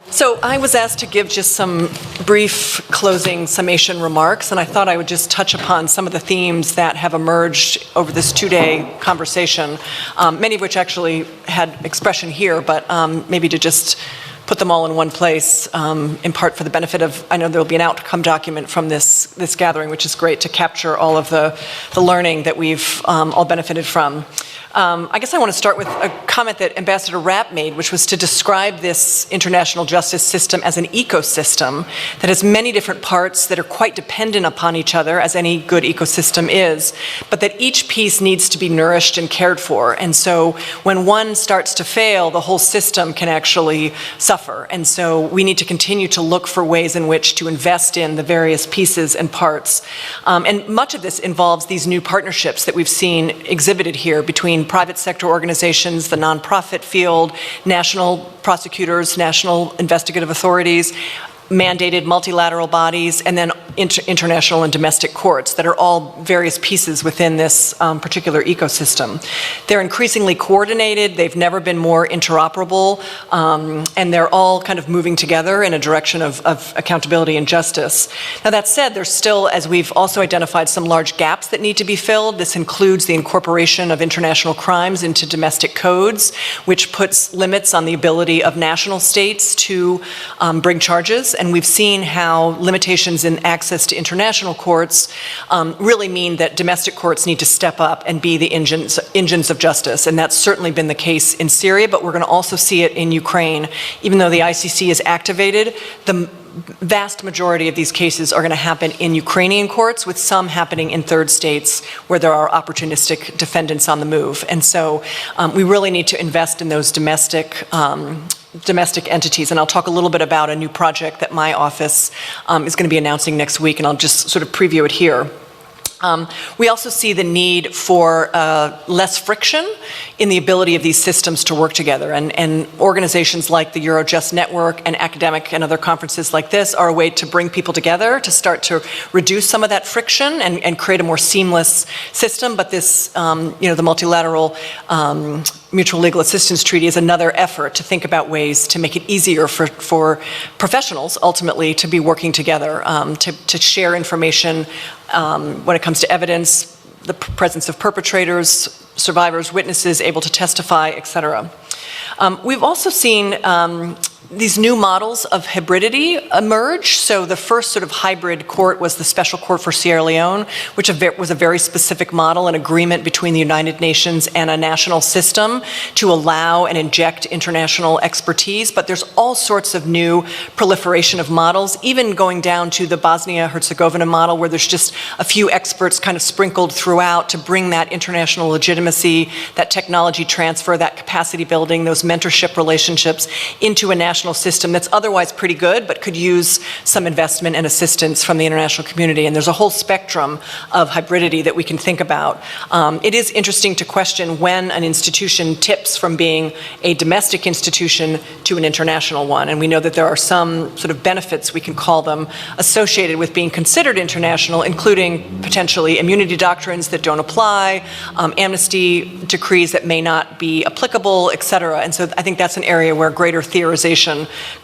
So I was asked to give just some brief closing summation remarks, and I thought I would just touch upon some of the themes that have emerged over this two-day conversation, many of which actually had expression here, but maybe to just put them all in one place, in part for the benefit of, I know there will be an outcome document from this gathering, which is great to capture all of the learning that we've all benefited from. I guess I want to start with a comment that Ambassador Rapp made, which was to describe this international justice system as an ecosystem that has many different parts that are quite dependent upon each other, as any good ecosystem is, but that each piece needs to be nourished and cared for. And so when one starts to fail, the whole system can actually suffer. And so we need to continue to look for ways in which to invest in the various pieces and parts. And much of this involves these new partnerships that we've seen exhibited here between private sector organizations, the nonprofit field, national prosecutors, national investigative authorities, mandated multilateral bodies, and then international and domestic courts that are all various pieces within this particular ecosystem. They're increasingly coordinated, they've never been more interoperable, and they're all kind of moving together in a direction of accountability and justice. Now that said, there's still, as we've also identified, some large gaps that need to be filled. This includes the incorporation of international crimes into domestic codes, which puts limits on the ability of national states to bring charges. And we've seen how limitations in access to international courts really mean that domestic courts need to step up and be the engines of justice. And that's certainly been the case in Syria, but we're going to also see it in Ukraine. Even though the ICC is activated, the vast majority of these cases are going to happen in Ukrainian courts, with some happening in third states where there are opportunistic defendants on the move. And so we really need to invest in those domestic entities, and I'll talk a little bit about a new project that my office is going to be announcing next week, and I'll just sort of preview it here. We also see the need for less friction in the ability of these systems to work together, and organizations like the Eurojust Network and academic and other conferences like this are a way to bring people together to start to reduce some of that friction and create a more seamless system. But this, the multilateral Mutual Legal Assistance Treaty is another effort to think about ways to make it easier for professionals ultimately to be working together, to share information when it comes to evidence, the presence of perpetrators, survivors, witnesses able to testify, et cetera. We've also seen these new models of hybridity emerge. So the first sort of hybrid court was the Special Court for Sierra Leone, which was a very specific model, an agreement between the United Nations and a national system to allow and inject international expertise. But there's all sorts of new proliferation of models, even going down to the Bosnia-Herzegovina model, where there's just a few experts kind of sprinkled throughout to bring that international legitimacy, that technology transfer, that capacity building, those mentorship relationships into a national system that's otherwise pretty good, but could use some investment and assistance from the international community. And there's a whole spectrum of hybridity that we can think about. It is interesting to question when an institution tips from being a domestic institution to an international one. And we know that there are some sort of benefits, we can call them, associated with being considered international, including potentially immunity doctrines that don't apply, amnesty decrees that may not be applicable, et cetera. And so I think that's an area where greater theorization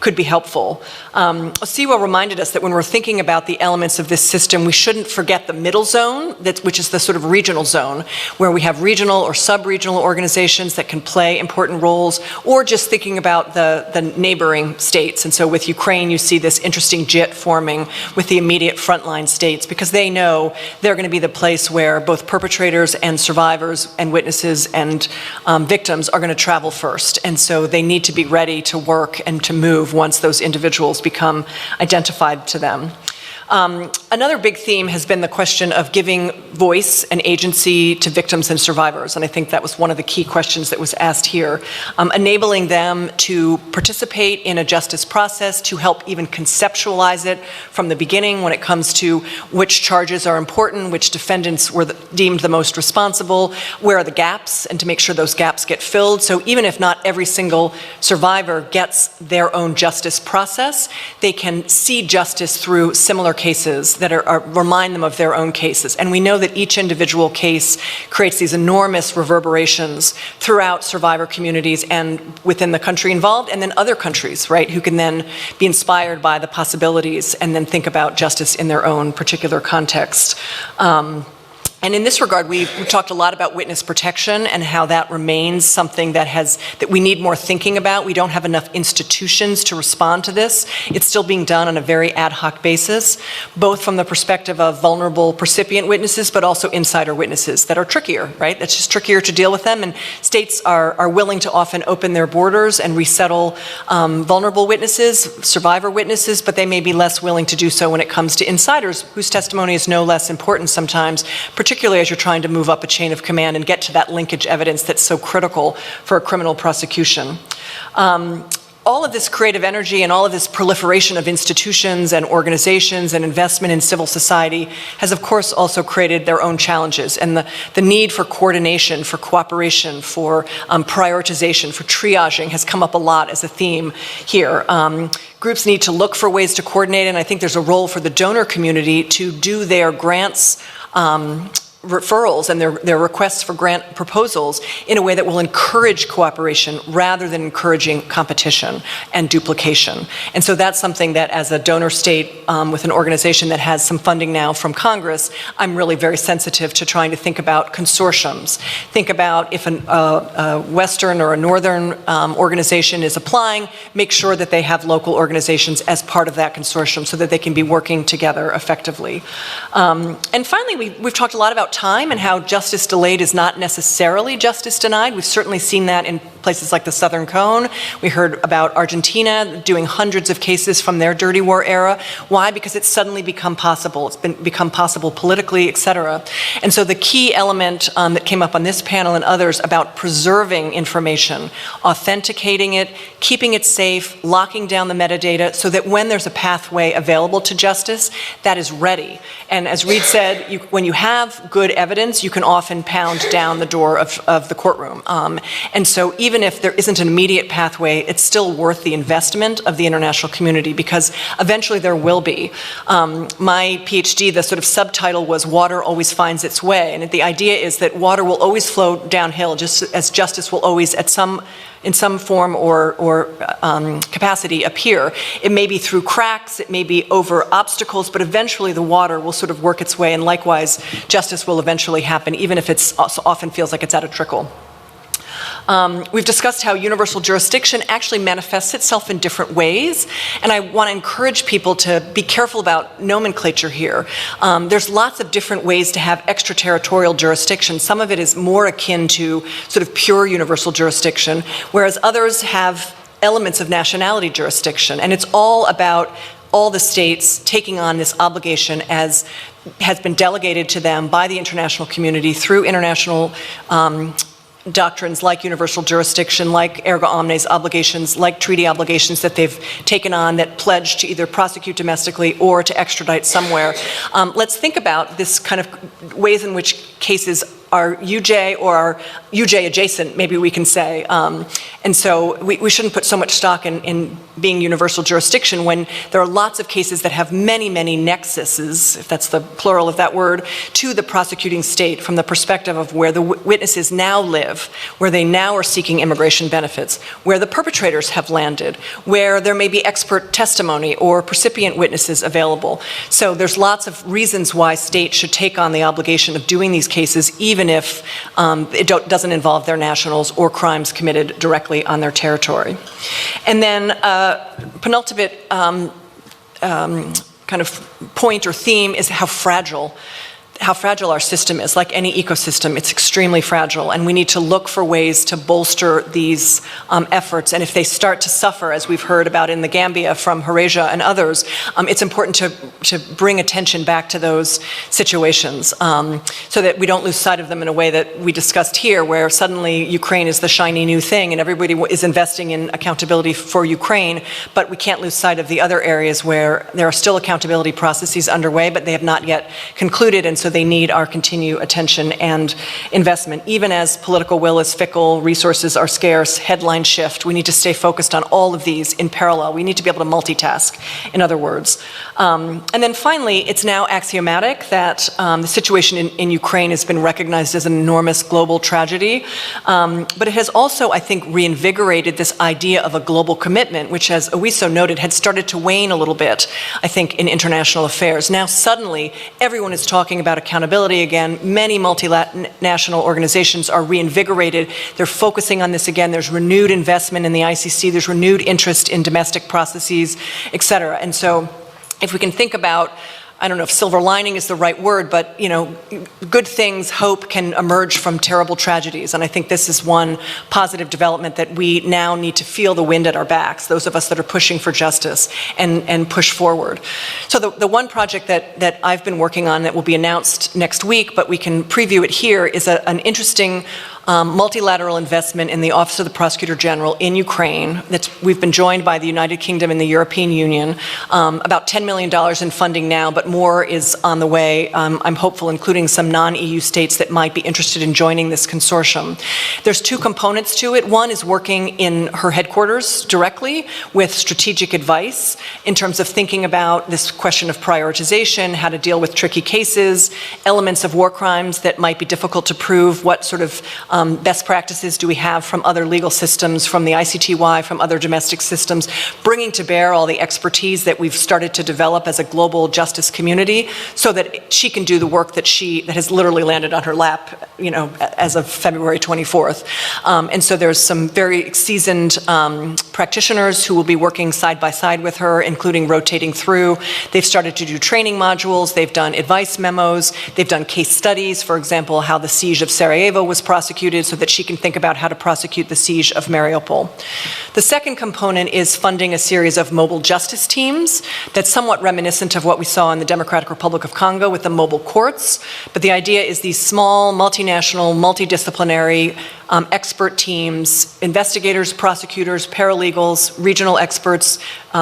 could be helpful. Osiwa reminded us that when we're thinking about the elements of this system, we shouldn't forget the middle zone, which is the sort of regional zone, where we have regional or sub-regional organizations that can play important roles, or just thinking about the neighboring states. And so with Ukraine, you see this interesting JIT forming with the immediate frontline states, because they know they're going to be the place where both perpetrators and survivors and witnesses and victims are going to travel first. And so they need to be ready to work and to move once those individuals become identified to them. Another big theme has been the question of giving voice and agency to victims and survivors, and I think that was one of the key questions that was asked here. Enabling them to participate in a justice process, to help even conceptualize it from the beginning when it comes to which charges are important, which defendants were deemed the most responsible, where are the gaps, and to make sure those gaps get filled. So even if not every single survivor gets their own justice process, they can see justice through similar cases that remind them of their own cases. And we know that each individual case creates these enormous reverberations throughout survivor communities and within the country involved, and then other countries, right, who can then be inspired by the possibilities and then think about justice in their own particular context. And in this regard, we've talked a lot about witness protection and how that remains something that we need more thinking about. We don't have enough institutions to respond to this. It's still being done on a very ad hoc basis, both from the perspective of vulnerable recipient witnesses, but also insider witnesses that are trickier, right? That's just trickier to deal with them. And states are willing to often open their borders and resettle vulnerable witnesses, survivor witnesses, but they may be less willing to do so when it comes to insiders, whose testimony is no less important sometimes, particularly as you're trying to move up a chain of command and get to that linkage evidence that's so critical for a criminal prosecution. All of this creative energy and all of this proliferation of institutions and organizations and investment in civil society has, of course, also created their own challenges. And the need for coordination, for cooperation, for prioritization, for triaging has come up a lot as a theme here. Groups need to look for ways to coordinate, and I think there's a role for the donor community to do their grants referrals and their requests for grant proposals in a way that will encourage cooperation rather than encouraging competition and duplication. And so that's something that, as a donor state with an organization that has some funding now from Congress, I'm really very sensitive to trying to think about consortiums. Think about if a Western or a Northern organization is applying, make sure that they have local organizations as part of that consortium so that they can be working together effectively. And finally, we've talked a lot about time and how justice delayed is not necessarily justice denied. We've certainly seen that in places like the Southern Cone. We heard about Argentina doing hundreds of cases from their dirty war era. Why? Because it's suddenly become possible. It's become possible politically, et cetera. And so the key element that came up on this panel and others about preserving information, authenticating it, keeping it safe, locking down the metadata so that when there's a pathway available to justice, that is ready. And as Reed said, when you have good evidence, you can often pound down the door of the courtroom. And so even if there isn't an immediate pathway, it's still worth the investment of the international community because eventually there will be. My PhD, the sort of subtitle was Water Always Finds Its Way. And the idea is that water will always flow downhill just as justice will always in some form or capacity appear. It may be through cracks, it may be over obstacles, but eventually the water will sort of work its way, and likewise justice will eventually happen, even if it often feels like it's at a trickle. We've discussed how universal jurisdiction actually manifests itself in different ways, and I want to encourage people to be careful about nomenclature here. There's lots of different ways to have extraterritorial jurisdiction. Some of it is more akin to sort of pure universal jurisdiction, whereas others have elements of nationality jurisdiction, and it's all about all the states taking on this obligation as has been delegated to them by the international community through international doctrines like universal jurisdiction, like erga omnes obligations, like treaty obligations that they've taken on that pledge to either prosecute domestically or to extradite somewhere. Let's think about this kind of ways in which cases are UJ or are UJ adjacent, maybe we can say. And so we shouldn't put so much stock in being universal jurisdiction when there are lots of cases that have many, many nexuses, if that's the plural of that word, to the prosecuting state from the perspective of where the witnesses now live, where they now are seeking immigration benefits, where the perpetrators have landed, where there may be expert testimony or percipient witnesses available. So there's lots of reasons why states should take on the obligation of doing these cases, even if it doesn't involve their nationals or crimes committed directly on their territory. And then penultimate kind of point or theme is how fragile our system is. Like any ecosystem, it's extremely fragile, and we need to look for ways to bolster these efforts. And if they start to suffer, as we've heard about in the Gambia from Horasia and others, it's important to bring attention back to those situations so that we don't lose sight of them in a way that we discussed here, where suddenly Ukraine is the shiny new thing and everybody is investing in accountability for Ukraine, but we can't lose sight of the other areas where there are still accountability processes underway, but they have not yet concluded, and so so they need our continued attention and investment. Even as political will is fickle, resources are scarce, headlines shift, we need to stay focused on all of these in parallel. We need to be able to multitask, in other words. And then finally, it's now axiomatic that the situation in Ukraine has been recognized as an enormous global tragedy, but it has also, I think, reinvigorated this idea of a global commitment, which, as Owiso noted, had started to wane a little bit, I think, in international affairs. Now suddenly, everyone is talking about accountability again. Many multinational organizations are reinvigorated. They're focusing on this again. There's renewed investment in the ICC. There's renewed interest in domestic processes, et cetera. And so if we can think about, I don't know if silver lining is the right word, but, you know, good things, hope can emerge from terrible tragedies. And I think this is one positive development that we now need to feel the wind at our backs, those of us that are pushing for justice, and push forward. So the one project that I've been working on that will be announced next week, but we can preview it here, is an interesting multilateral investment in the Office of the Prosecutor General in Ukraine. We've been joined by the United Kingdom and the European Union. About $10 million in funding now, but more is on the way. I'm hopeful, including some non-EU states that might be interested in joining this consortium. There's two components to it. One is working in her headquarters directly with strategic advice in terms of thinking about this question of prioritization, how to deal with tricky cases, elements of war crimes that might be difficult to prove, what sort of best practices do we have from other legal systems, from the ICTY, from other domestic systems, bringing to bear all the expertise that we've started to develop as a global justice community so that she can do the work that has literally landed on her lap, you know, as of February 24th. And so there's some very seasoned practitioners who will be working side by side with her, including rotating through. They've started to do training modules, they've done advice memos, they've done case studies, for example, how the siege of Sarajevo was prosecuted, so that she can think about how to prosecute the siege of Mariupol. The second component is funding a series of mobile justice teams that's somewhat reminiscent of what we saw in the Democratic Republic of Congo with the mobile courts, but the idea is these small, multinational, multidisciplinary expert teams, investigators, prosecutors, paralegals, regional experts,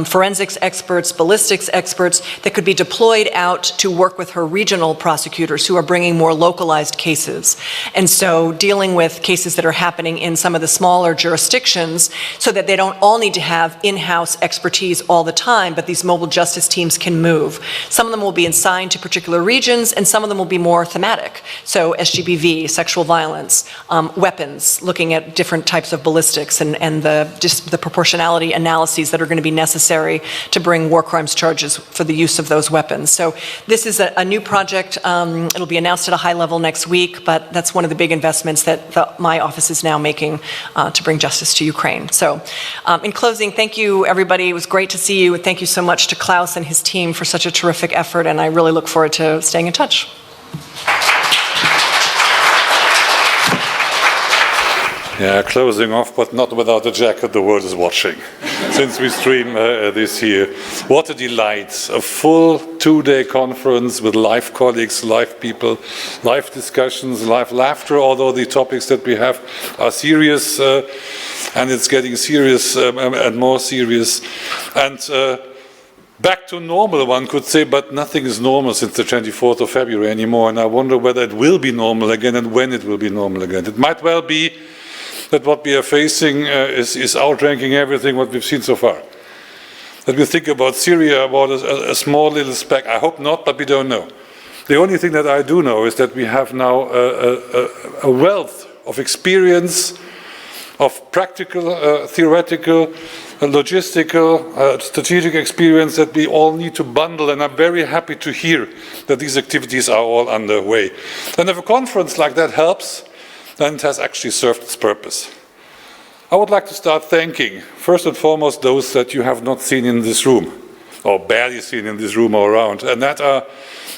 forensics experts, ballistics experts that could be deployed out to work with her regional prosecutors who are bringing more localized cases. And so dealing with cases that are happening in some of the smaller jurisdictions so that they don't all need to have in-house expertise all the time, but these mobile justice teams can move. Some of them will be assigned to particular regions and some of them will be more thematic. So SGBV, sexual violence, weapons, looking at different types of ballistics and the proportionality analyses that are going to be necessary to bring war crimes charges for the use of those weapons. So this is a new project. It'll be announced at a high level next week, but that's one of the big investments that my office is now making to bring justice to Ukraine. So in closing, thank you, everybody. It was great to see you. Thank you so much to Klaus and his team for such a terrific effort, and I really look forward to staying in touch. Yeah, closing off, but not without a jacket. The world is watching. Since we stream this here, what a delight! A full 2-day conference with live colleagues, live people, live discussions, live laughter. Although the topics that we have are serious, and it's getting serious and more serious, and. Back to normal, one could say, but nothing is normal since the 24th of February anymore, and I wonder whether it will be normal again and when it will be normal again. It might well be that what we are facing is outranking everything what we've seen so far. That we think about Syria, about a small little speck. I hope not, but we don't know. The only thing that I do know is that we have now a wealth of experience, of practical, theoretical, logistical, strategic experience that we all need to bundle, and I'm very happy to hear that these activities are all underway. And if a conference like that helps, then it has actually served its purpose. I would like to start thanking, first and foremost, those that you have not seen in this room, or barely seen in this room or around, and that are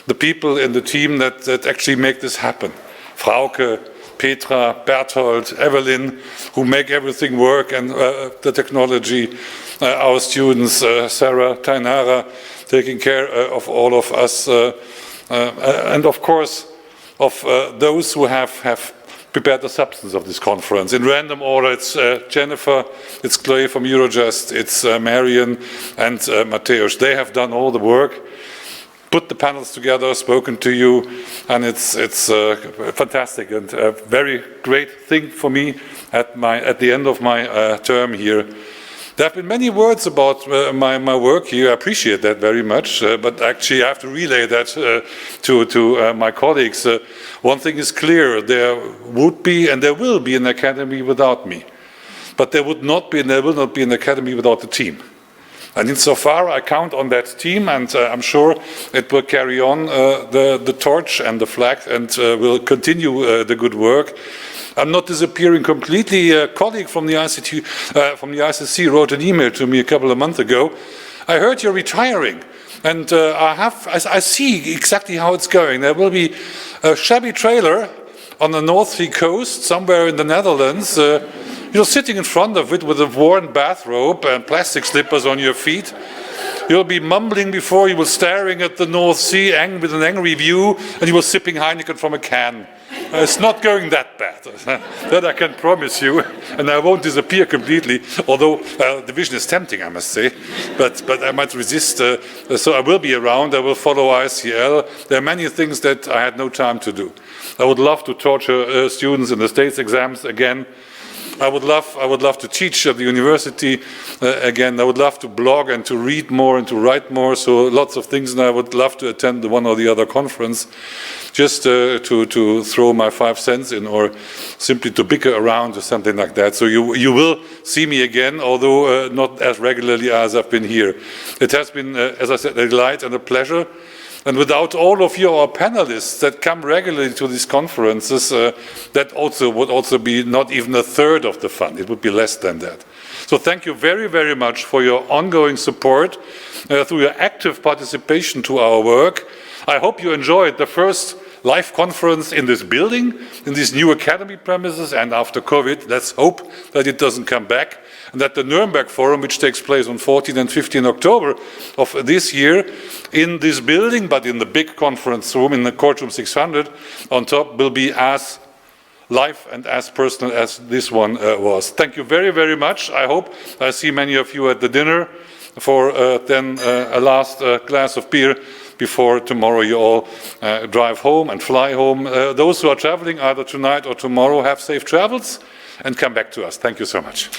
the people in the team that actually make this happen. Frauke, Petra, Berthold, Evelyn, who make everything work, and the technology, our students, Sarah, Tainara, taking care of all of us, and of course of those who have prepared the substance of this conference. In random order, it's Jennifer, it's Chloe from Eurojust, it's Marion and Mateusz. They have done all the work. put the panels together, spoken to you, and it's fantastic and a very great thing for me at the end of my term here. There have been many words about my work here. I appreciate that very much, but actually I have to relay that to my colleagues. One thing is clear: there would be and there will be an academy without me, but there would not be and there will not be an academy without the team. And insofar, I count on that team, and I'm sure it will carry on the torch and the flag, and will continue the good work. I'm not disappearing completely. A colleague from the ICC wrote an email to me a couple of months ago. I heard you're retiring, and I see exactly how it's going. There will be a shabby trailer on the North Sea coast, somewhere in the Netherlands. You're sitting in front of it with a worn bathrobe and plastic slippers on your feet. You'll be mumbling before you, will staring at the North Sea with an angry view, and you will sipping Heineken from a can. It's not going that bad, that I can promise you, and I won't disappear completely, although the vision is tempting, I must say, but I might resist, so I will be around, I will follow ICL. There are many things that I had no time to do. I would love to torture students in the states exams again. I would love to teach at the university again. I would love to blog and to read more and to write more. So lots of things, and I would love to attend the one or the other conference, just to throw my 5 cents in, or simply to bicker around or something like that. So you will see me again, although not as regularly as I've been here. It has been, as I said, a delight and a pleasure. And without all of you, our panelists that come regularly to these conferences, that would also be not even a third of the fund. It would be less than that. So thank you very, very much for your ongoing support, through your active participation to our work. I hope you enjoyed the first live conference in this building, in these new academy premises, and after COVID, let's hope that it doesn't come back, and that the Nuremberg Forum, which takes place on 14 and 15 October of this year, in this building, but in the big conference room, in the courtroom 600 on top, will be as live and as personal as this one was. Thank you very, very much. I hope I see many of you at the dinner for then a last glass of beer before tomorrow you all drive home and fly home. Those who are traveling either tonight or tomorrow, have safe travels and come back to us. Thank you so much.